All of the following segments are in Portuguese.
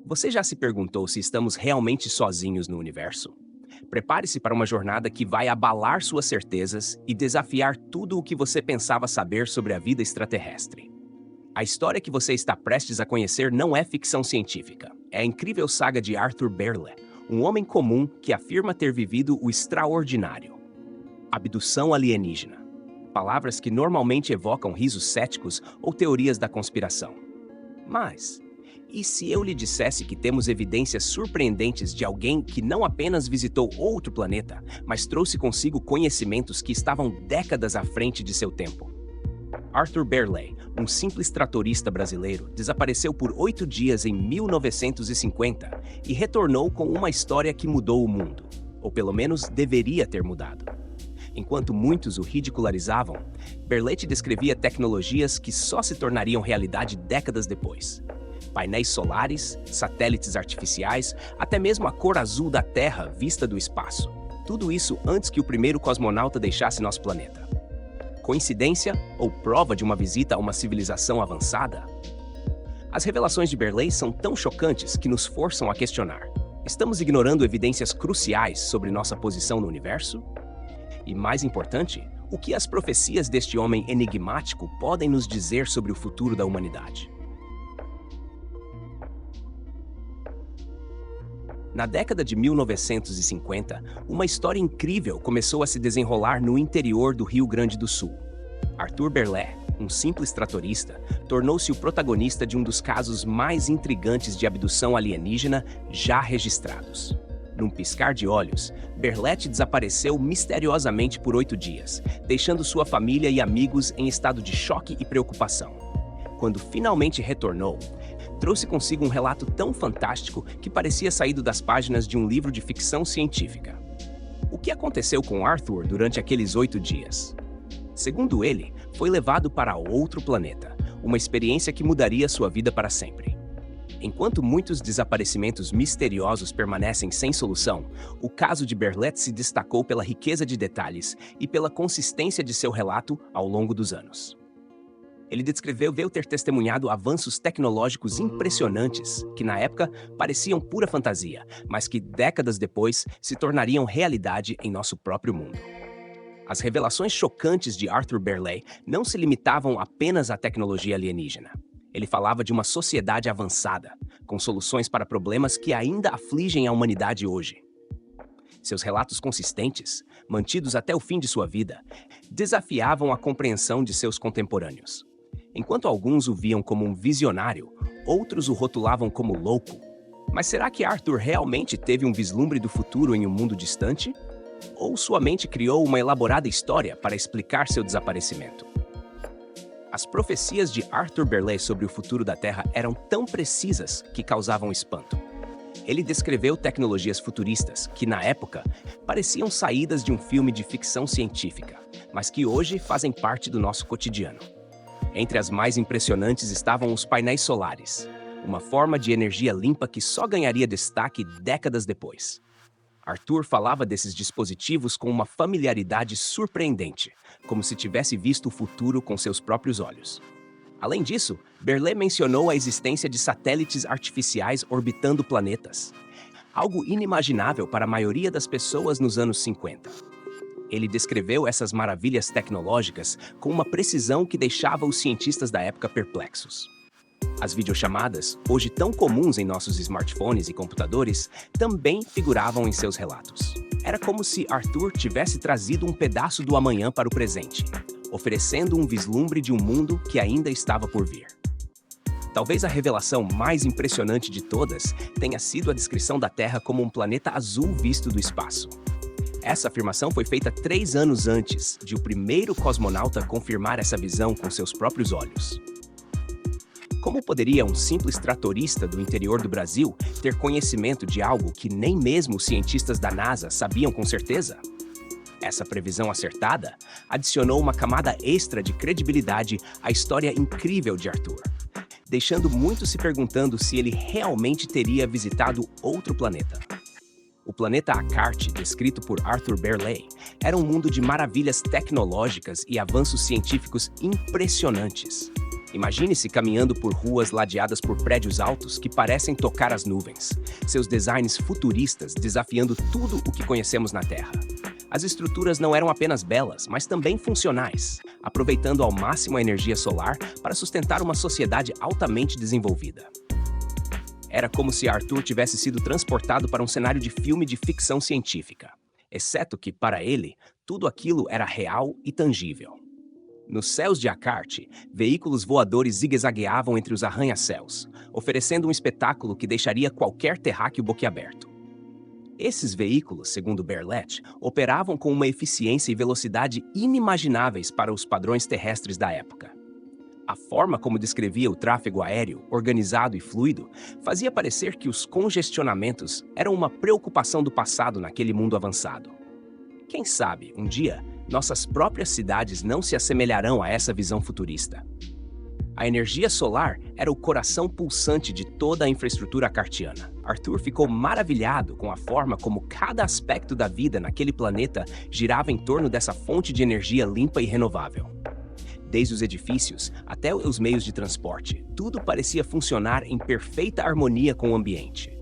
Você já se perguntou se estamos realmente sozinhos no universo? Prepare-se para uma jornada que vai abalar suas certezas e desafiar tudo o que você pensava saber sobre a vida extraterrestre. A história que você está prestes a conhecer não é ficção científica. É a incrível saga de Arthur Berle, um homem comum que afirma ter vivido o extraordinário. Abdução alienígena. Palavras que normalmente evocam risos céticos ou teorias da conspiração. Mas, e se eu lhe dissesse que temos evidências surpreendentes de alguém que não apenas visitou outro planeta, mas trouxe consigo conhecimentos que estavam décadas à frente de seu tempo? Arthur Berle, um simples tratorista brasileiro, desapareceu por 8 dias em 1950 e retornou com uma história que mudou o mundo, ou pelo menos deveria ter mudado. Enquanto muitos o ridicularizavam, Berle descrevia tecnologias que só se tornariam realidade décadas depois. Painéis solares, satélites artificiais, até mesmo a cor azul da Terra vista do espaço. Tudo isso antes que o primeiro cosmonauta deixasse nosso planeta. Coincidência ou prova de uma visita a uma civilização avançada? As revelações de Berle são tão chocantes que nos forçam a questionar. Estamos ignorando evidências cruciais sobre nossa posição no universo? E mais importante, o que as profecias deste homem enigmático podem nos dizer sobre o futuro da humanidade? Na década de 1950, uma história incrível começou a se desenrolar no interior do Rio Grande do Sul. Arthur Berle, um simples tratorista, tornou-se o protagonista de um dos casos mais intrigantes de abdução alienígena já registrados. Num piscar de olhos, Berle desapareceu misteriosamente por 8 dias, deixando sua família e amigos em estado de choque e preocupação. Quando finalmente retornou, trouxe consigo um relato tão fantástico que parecia saído das páginas de um livro de ficção científica. O que aconteceu com Arthur durante aqueles 8 dias? Segundo ele, foi levado para outro planeta, uma experiência que mudaria sua vida para sempre. Enquanto muitos desaparecimentos misteriosos permanecem sem solução, o caso de Berle se destacou pela riqueza de detalhes e pela consistência de seu relato ao longo dos anos. Ele descreveu ter testemunhado avanços tecnológicos impressionantes que, na época, pareciam pura fantasia, mas que, décadas depois, se tornariam realidade em nosso próprio mundo. As revelações chocantes de Arthur Berle não se limitavam apenas à tecnologia alienígena. Ele falava de uma sociedade avançada, com soluções para problemas que ainda afligem a humanidade hoje. Seus relatos consistentes, mantidos até o fim de sua vida, desafiavam a compreensão de seus contemporâneos. Enquanto alguns o viam como um visionário, outros o rotulavam como louco. Mas será que Arthur realmente teve um vislumbre do futuro em um mundo distante? Ou sua mente criou uma elaborada história para explicar seu desaparecimento? As profecias de Arthur Berle sobre o futuro da Terra eram tão precisas que causavam espanto. Ele descreveu tecnologias futuristas que, na época, pareciam saídas de um filme de ficção científica, mas que hoje fazem parte do nosso cotidiano. Entre as mais impressionantes estavam os painéis solares, uma forma de energia limpa que só ganharia destaque décadas depois. Arthur falava desses dispositivos com uma familiaridade surpreendente, como se tivesse visto o futuro com seus próprios olhos. Além disso, Berle mencionou a existência de satélites artificiais orbitando planetas, algo inimaginável para a maioria das pessoas nos anos 50. Ele descreveu essas maravilhas tecnológicas com uma precisão que deixava os cientistas da época perplexos. As videochamadas, hoje tão comuns em nossos smartphones e computadores, também figuravam em seus relatos. Era como se Arthur tivesse trazido um pedaço do amanhã para o presente, oferecendo um vislumbre de um mundo que ainda estava por vir. Talvez a revelação mais impressionante de todas tenha sido a descrição da Terra como um planeta azul visto do espaço. Essa afirmação foi feita 3 anos antes de o primeiro cosmonauta confirmar essa visão com seus próprios olhos. Como poderia um simples tratorista do interior do Brasil ter conhecimento de algo que nem mesmo os cientistas da NASA sabiam com certeza? Essa previsão acertada adicionou uma camada extra de credibilidade à história incrível de Arthur, deixando muitos se perguntando se ele realmente teria visitado outro planeta. O planeta Akart, descrito por Arthur Berle, era um mundo de maravilhas tecnológicas e avanços científicos impressionantes. Imagine-se caminhando por ruas ladeadas por prédios altos que parecem tocar as nuvens, seus designs futuristas desafiando tudo o que conhecemos na Terra. As estruturas não eram apenas belas, mas também funcionais, aproveitando ao máximo a energia solar para sustentar uma sociedade altamente desenvolvida. Era como se Arthur tivesse sido transportado para um cenário de filme de ficção científica, exceto que, para ele, tudo aquilo era real e tangível. Nos céus de Akart, veículos voadores zigue-zagueavam entre os arranha-céus, oferecendo um espetáculo que deixaria qualquer terráqueo boquiaberto. Esses veículos, segundo Berlet, operavam com uma eficiência e velocidade inimagináveis para os padrões terrestres da época. A forma como descrevia o tráfego aéreo, organizado e fluido, fazia parecer que os congestionamentos eram uma preocupação do passado naquele mundo avançado. Quem sabe, um dia, nossas próprias cidades não se assemelharão a essa visão futurista. A energia solar era o coração pulsante de toda a infraestrutura acartiana. Arthur ficou maravilhado com a forma como cada aspecto da vida naquele planeta girava em torno dessa fonte de energia limpa e renovável. Desde os edifícios até os meios de transporte, tudo parecia funcionar em perfeita harmonia com o ambiente.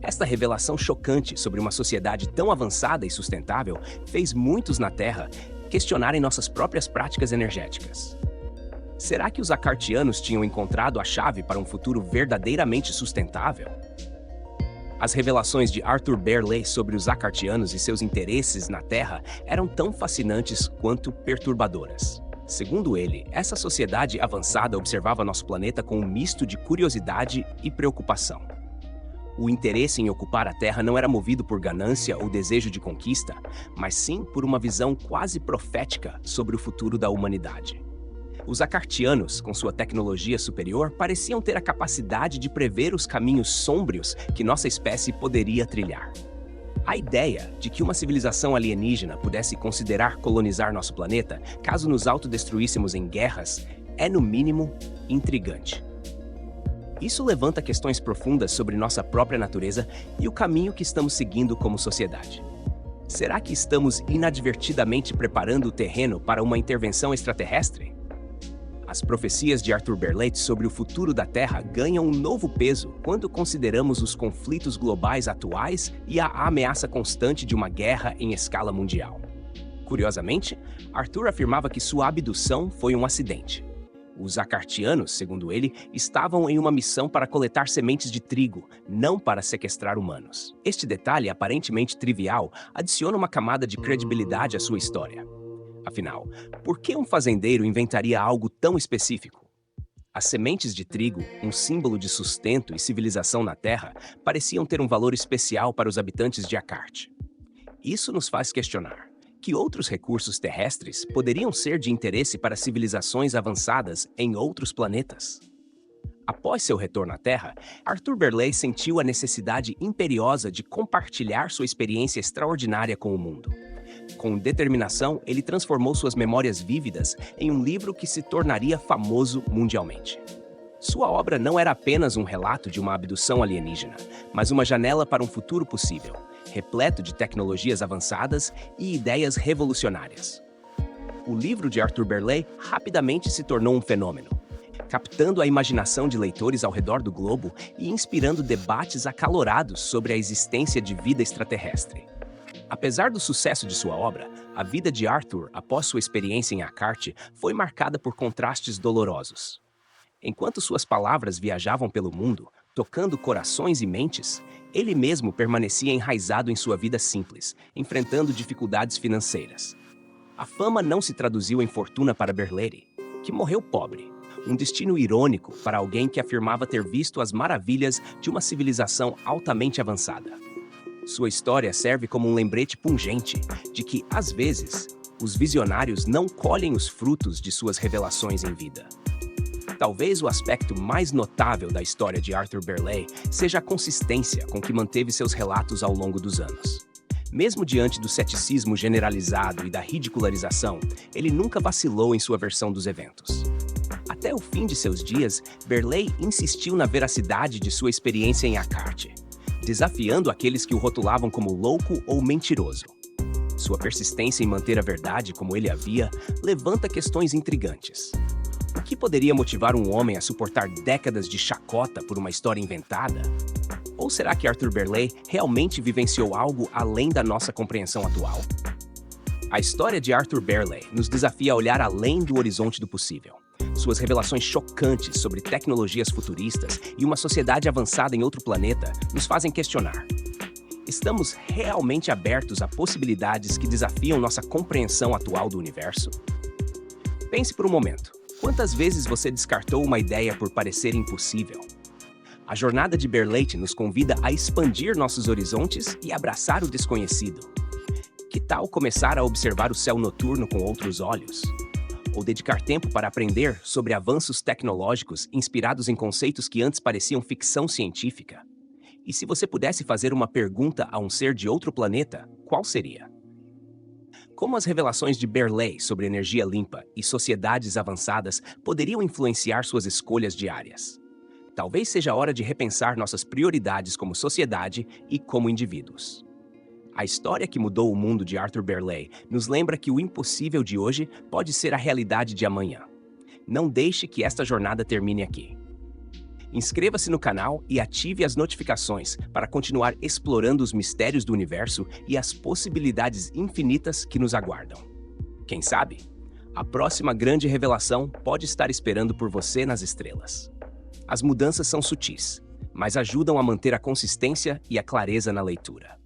Esta revelação chocante sobre uma sociedade tão avançada e sustentável fez muitos na Terra questionarem nossas próprias práticas energéticas. Será que os acartianos tinham encontrado a chave para um futuro verdadeiramente sustentável? As revelações de Arthur Berlet sobre os acartianos e seus interesses na Terra eram tão fascinantes quanto perturbadoras. Segundo ele, essa sociedade avançada observava nosso planeta com um misto de curiosidade e preocupação. O interesse em ocupar a Terra não era movido por ganância ou desejo de conquista, mas sim por uma visão quase profética sobre o futuro da humanidade. Os acartianos, com sua tecnologia superior, pareciam ter a capacidade de prever os caminhos sômbrios que nossa espécie poderia trilhar. A ideia de que uma civilização alienígena pudesse considerar colonizar nosso planeta, caso nos autodestruíssemos em guerras, é, no mínimo, intrigante. Isso levanta questões profundas sobre nossa própria natureza e o caminho que estamos seguindo como sociedade. Será que estamos inadvertidamente preparando o terreno para uma intervenção extraterrestre? As profecias de Arthur Berlet sobre o futuro da Terra ganham um novo peso quando consideramos os conflitos globais atuais e a ameaça constante de uma guerra em escala mundial. Curiosamente, Arthur afirmava que sua abdução foi um acidente. Os acartianos, segundo ele, estavam em uma missão para coletar sementes de trigo, não para sequestrar humanos. Este detalhe, aparentemente trivial, adiciona uma camada de credibilidade à sua história. Afinal, por que um fazendeiro inventaria algo tão específico? As sementes de trigo, um símbolo de sustento e civilização na Terra, pareciam ter um valor especial para os habitantes de Akart. Isso nos faz questionar: que outros recursos terrestres poderiam ser de interesse para civilizações avançadas em outros planetas? Após seu retorno à Terra, Arthur Berlet sentiu a necessidade imperiosa de compartilhar sua experiência extraordinária com o mundo. Com determinação, ele transformou suas memórias vívidas em um livro que se tornaria famoso mundialmente. Sua obra não era apenas um relato de uma abdução alienígena, mas uma janela para um futuro possível, repleto de tecnologias avançadas e ideias revolucionárias. O livro de Arthur Berlet rapidamente se tornou um fenômeno, captando a imaginação de leitores ao redor do globo e inspirando debates acalorados sobre a existência de vida extraterrestre. Apesar do sucesso de sua obra, a vida de Arthur após sua experiência em Akart foi marcada por contrastes dolorosos. Enquanto suas palavras viajavam pelo mundo, tocando corações e mentes, ele mesmo permanecia enraizado em sua vida simples, enfrentando dificuldades financeiras. A fama não se traduziu em fortuna para Berlet, que morreu pobre, um destino irônico para alguém que afirmava ter visto as maravilhas de uma civilização altamente avançada. Sua história serve como um lembrete pungente de que, às vezes, os visionários não colhem os frutos de suas revelações em vida. Talvez o aspecto mais notável da história de Arthur Berlet seja a consistência com que manteve seus relatos ao longo dos anos. Mesmo diante do ceticismo generalizado e da ridicularização, ele nunca vacilou em sua versão dos eventos. Até o fim de seus dias, Berlet insistiu na veracidade de sua experiência em Akart, desafiando aqueles que o rotulavam como louco ou mentiroso. Sua persistência em manter a verdade como ele havia levanta questões intrigantes. O que poderia motivar um homem a suportar décadas de chacota por uma história inventada? Ou será que Arthur Berley realmente vivenciou algo além da nossa compreensão atual? A história de Arthur Berley nos desafia a olhar além do horizonte do possível. Suas revelações chocantes sobre tecnologias futuristas e uma sociedade avançada em outro planeta nos fazem questionar: estamos realmente abertos a possibilidades que desafiam nossa compreensão atual do universo? Pense por um momento. Quantas vezes você descartou uma ideia por parecer impossível? A jornada de Berlei nos convida a expandir nossos horizontes e abraçar o desconhecido. Que tal começar a observar o céu noturno com outros olhos? Ou dedicar tempo para aprender sobre avanços tecnológicos inspirados em conceitos que antes pareciam ficção científica? E se você pudesse fazer uma pergunta a um ser de outro planeta, qual seria? Como as revelações de Berlei sobre energia limpa e sociedades avançadas poderiam influenciar suas escolhas diárias? Talvez seja a hora de repensar nossas prioridades como sociedade e como indivíduos. A história que mudou o mundo de Arthur Berlei nos lembra que o impossível de hoje pode ser a realidade de amanhã. Não deixe que esta jornada termine aqui. Inscreva-se no canal e ative as notificações para continuar explorando os mistérios do universo e as possibilidades infinitas que nos aguardam. Quem sabe, a próxima grande revelação pode estar esperando por você nas estrelas. As mudanças são sutis, mas ajudam a manter a consistência e a clareza na leitura.